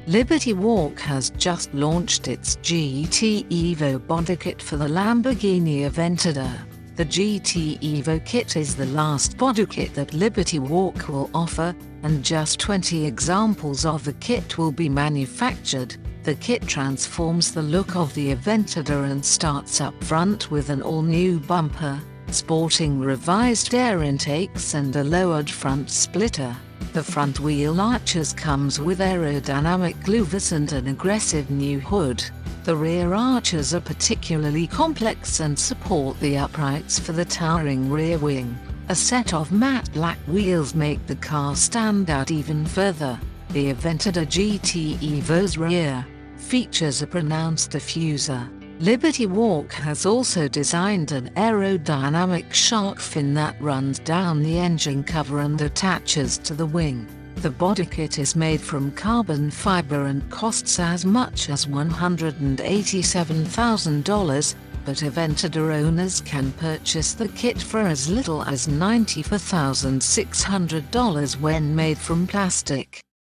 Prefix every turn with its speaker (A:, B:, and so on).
A: Liberty Walk has just launched its GT EVO Bodykit for the Lamborghini Aventador. The GT EVO kit is the last bodykit that Liberty Walk will offer, and just 20 examples of the kit will be manufactured. The kit transforms the look of the Aventador and starts up front with an all-new bumper, sporting revised air intakes and a lowered front splitter. The front wheel arches comes with aerodynamic louvers and an aggressive new hood. The rear arches are particularly complex and support the uprights for the towering rear wing. A set of matte black wheels make the car stand out even further. The Aventador GT EVO's rear features a pronounced diffuser. Liberty Walk has also designed an aerodynamic shark fin that runs down the engine cover and attaches to the wing. The bodykit is made from carbon fiber and costs as much as $187,000, but Aventador owners can purchase the kit for as little as $94,600 when made from plastic.